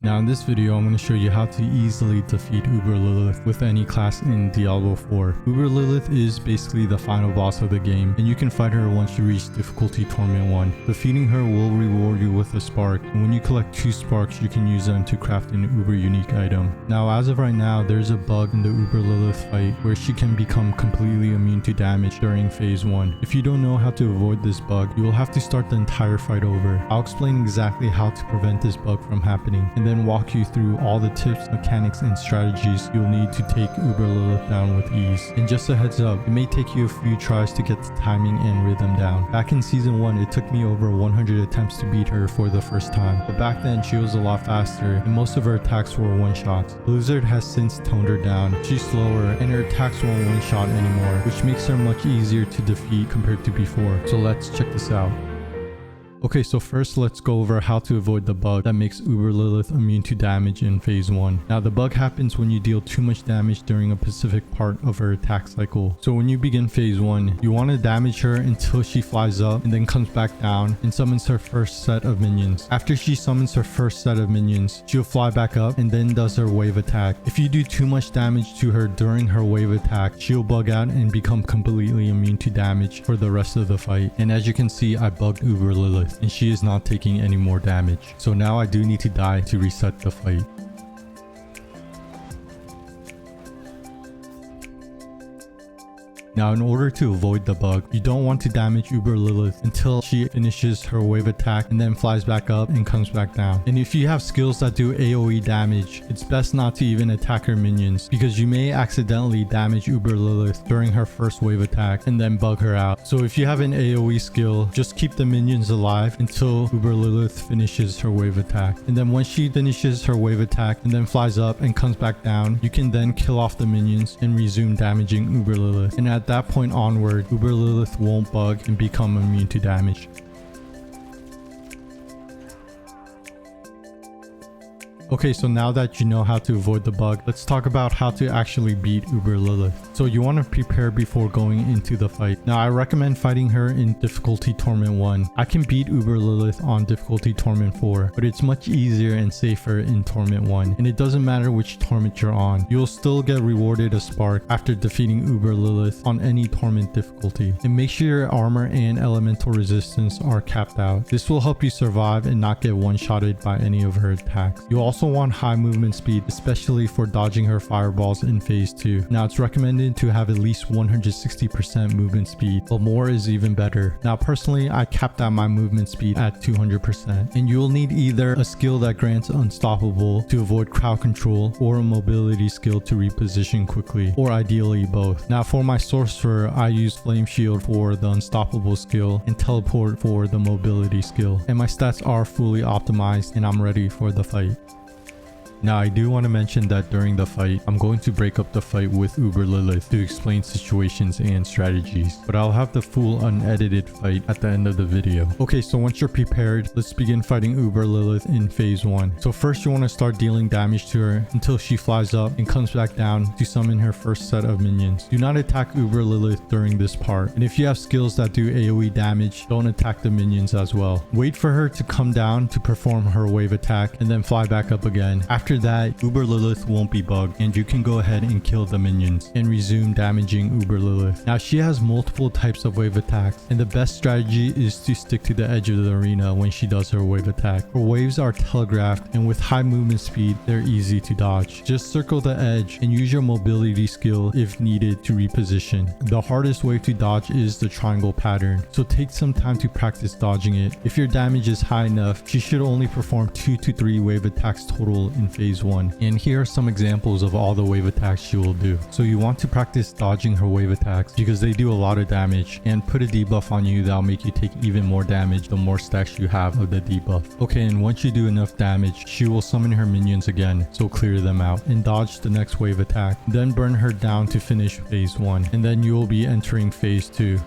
Now in this video, I'm going to show you how to easily defeat Uber Lilith with any class in Diablo 4. Uber Lilith is basically the final boss of the game, and you can fight her once you reach difficulty Torment 1. Defeating her will reward you with a spark, and when you collect 2 sparks, you can use them to craft an Uber unique item. Now as of right now, there's a bug in the Uber Lilith fight where she can become completely immune to damage during phase 1. If you don't know how to avoid this bug, you will have to start the entire fight over. I'll explain exactly how to prevent this bug from happening, and then walk you through all the tips, mechanics, and strategies you'll need to take Uber Lilith down with ease. And just a heads up, it may take you a few tries to get the timing and rhythm down. Back in season 1, it took me over 100 attempts to beat her for the first time, but back then she was a lot faster and most of her attacks were one-shots. Blizzard has since toned her down. She's slower and her attacks won't one-shot anymore, which makes her much easier to defeat compared to before. So let's check this out. Okay, so first let's go over how to avoid the bug that makes Uber Lilith immune to damage in phase 1. Now the bug happens when you deal too much damage during a specific part of her attack cycle. So when you begin phase 1, you want to damage her until she flies up and then comes back down and summons her first set of minions. After she summons her first set of minions, she'll fly back up and then does her wave attack. If you do too much damage to her during her wave attack, she'll bug out and become completely immune to damage for the rest of the fight. And as you can see, I bugged Uber Lilith and she is not taking any more damage. So now I do need to die to reset the fight. Now in order to avoid the bug, you don't want to damage Uber Lilith until she finishes her wave attack and then flies back up and comes back down. And if you have skills that do AoE damage, it's best not to even attack her minions because you may accidentally damage Uber Lilith during her first wave attack and then bug her out. So if you have an AoE skill, just keep the minions alive until Uber Lilith finishes her wave attack. And then once she finishes her wave attack and then flies up and comes back down, you can then kill off the minions and resume damaging Uber Lilith. And at that point onward, Uber Lilith won't bug and become immune to damage. Okay, so now that you know how to avoid the bug, let's talk about how to actually beat Uber Lilith. So you want to prepare before going into the fight. Now I recommend fighting her in difficulty Torment 1. I can beat Uber Lilith on difficulty Torment 4, but it's much easier and safer in Torment 1. And it doesn't matter which torment you're on. You'll still get rewarded a spark after defeating Uber Lilith on any torment difficulty. And make sure your armor and elemental resistance are capped out. This will help you survive and not get one-shotted by any of her attacks. You also want high movement speed, especially for dodging her fireballs in phase 2. Now it's recommended to have at least 160% movement speed, but more is even better. Now personally, I capped out my movement speed at 200%, and you'll need either a skill that grants unstoppable to avoid crowd control or a mobility skill to reposition quickly, or ideally both. Now for my sorcerer, I use flame shield for the unstoppable skill and teleport for the mobility skill, and my stats are fully optimized and I'm ready for the fight. Now I do want to mention that during the fight, I'm going to break up the fight with Uber Lilith to explain situations and strategies, but I'll have the full unedited fight at the end of the video. Okay, so once you're prepared, let's begin fighting Uber Lilith in phase 1. So first you want to start dealing damage to her until she flies up and comes back down to summon her first set of minions. Do not attack Uber Lilith during this part, and if you have skills that do AoE damage, don't attack the minions as well. Wait for her to come down to perform her wave attack and then fly back up again. After that, Uber Lilith won't be bugged and you can go ahead and kill the minions and resume damaging Uber Lilith. Now she has multiple types of wave attacks, and the best strategy is to stick to the edge of the arena when she does her wave attack. Her waves are telegraphed, and with high movement speed, they're easy to dodge. Just circle the edge and use your mobility skill if needed to reposition. The hardest wave to dodge is the triangle pattern, so take some time to practice dodging it. If your damage is high enough, she should only perform 2 to 3 wave attacks total in phase 1, and here are some examples of all the wave attacks she will do. So you want to practice dodging her wave attacks because they do a lot of damage, and put a debuff on you that'll make you take even more damage the more stacks you have of the debuff. Okay, and once you do enough damage, she will summon her minions again, so clear them out and dodge the next wave attack, then burn her down to finish phase 1, and then you will be entering phase 2.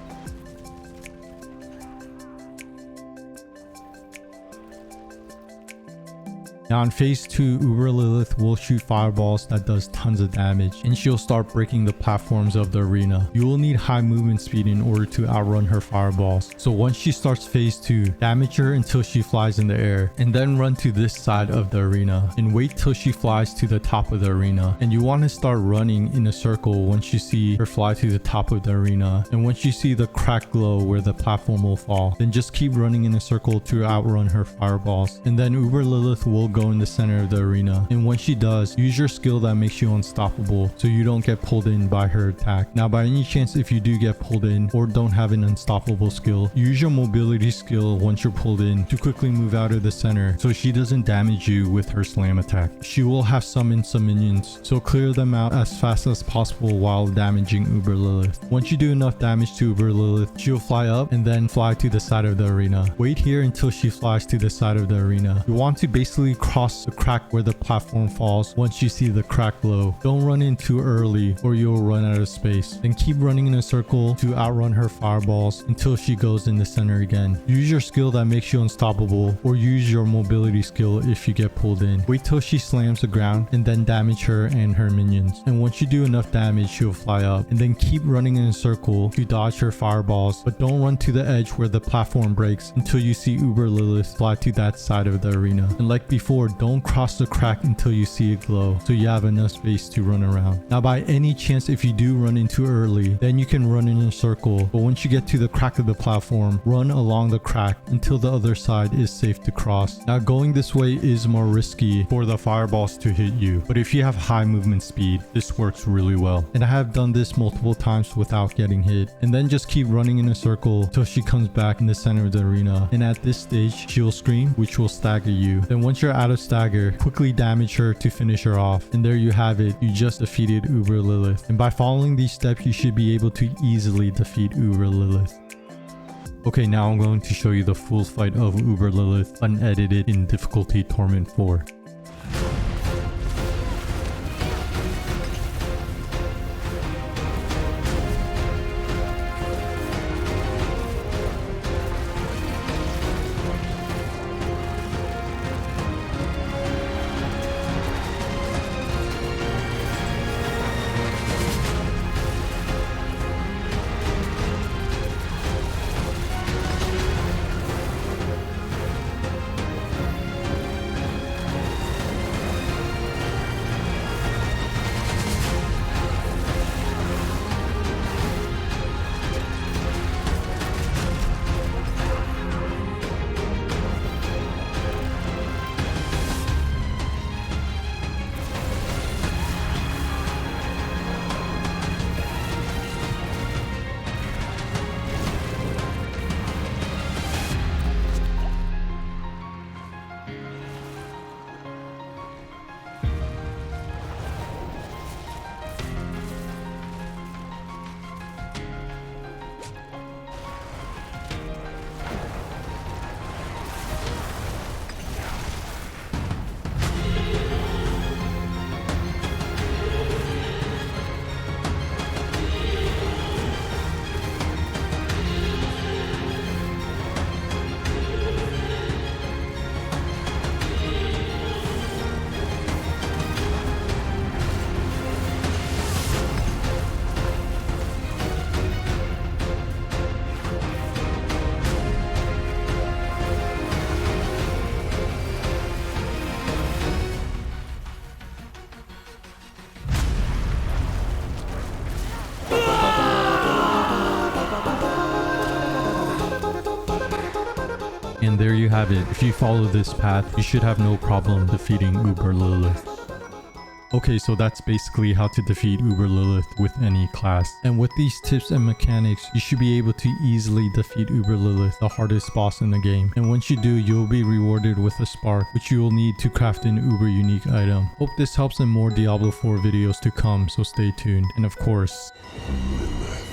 Now in phase 2, Uber Lilith will shoot fireballs that does tons of damage, and she'll start breaking the platforms of the arena. You will need high movement speed in order to outrun her fireballs. So once she starts phase 2, damage her until she flies in the air, and then run to this side of the arena and wait till she flies to the top of the arena. And you want to start running in a circle once you see her fly to the top of the arena, and once you see the crack glow where the platform will fall, then just keep running in a circle to outrun her fireballs. And then Uber Lilith will go in the center of the arena, and when she does, use your skill that makes you unstoppable so you don't get pulled in by her attack. Now by any chance, if you do get pulled in or don't have an unstoppable skill, use your mobility skill once you're pulled in to quickly move out of the center so she doesn't damage you with her slam attack. She will have summoned some minions, so clear them out as fast as possible while damaging Uber Lilith. Once you do enough damage to Uber Lilith, she'll fly up and then fly to the side of the arena. Wait here until she flies to the side of the arena. You want to basically cross the crack where the platform falls once you see the crack glow. Don't run in too early or you'll run out of space. Then keep running in a circle to outrun her fireballs until she goes in the center again. Use your skill that makes you unstoppable, or use your mobility skill if you get pulled in. Wait till she slams the ground and then damage her and her minions. And once you do enough damage, she'll fly up. And then keep running in a circle to dodge her fireballs, but don't run to the edge where the platform breaks until you see Uber Lilith fly to that side of the arena. And like before, don't cross the crack until you see it glow so you have enough space to run around. Now by any chance, if you do run in too early, then you can run in a circle, but once you get to the crack of the platform, run along the crack until the other side is safe to cross. Now going this way is more risky for the fireballs to hit you, but if you have high movement speed, this works really well. And I have done this multiple times without getting hit. And then just keep running in a circle till she comes back in the center of the arena, and at this stage she'll scream, which will stagger you. Then once you're out of stagger, quickly damage her to finish her off, and there you have it. You just defeated Uber Lilith, and by following these steps you should be able to easily defeat Uber Lilith. Okay, now I'm going to show you the full fight of Uber Lilith unedited in difficulty Torment 4. And there you have it. If you follow this path, you should have no problem defeating Uber Lilith. Okay, so that's basically how to defeat Uber Lilith with any class. And with these tips and mechanics, you should be able to easily defeat Uber Lilith, the hardest boss in the game. And once you do, you'll be rewarded with a spark, which you will need to craft an uber unique item. Hope this helps in more Diablo 4 videos to come, so stay tuned. And of course, Lilith.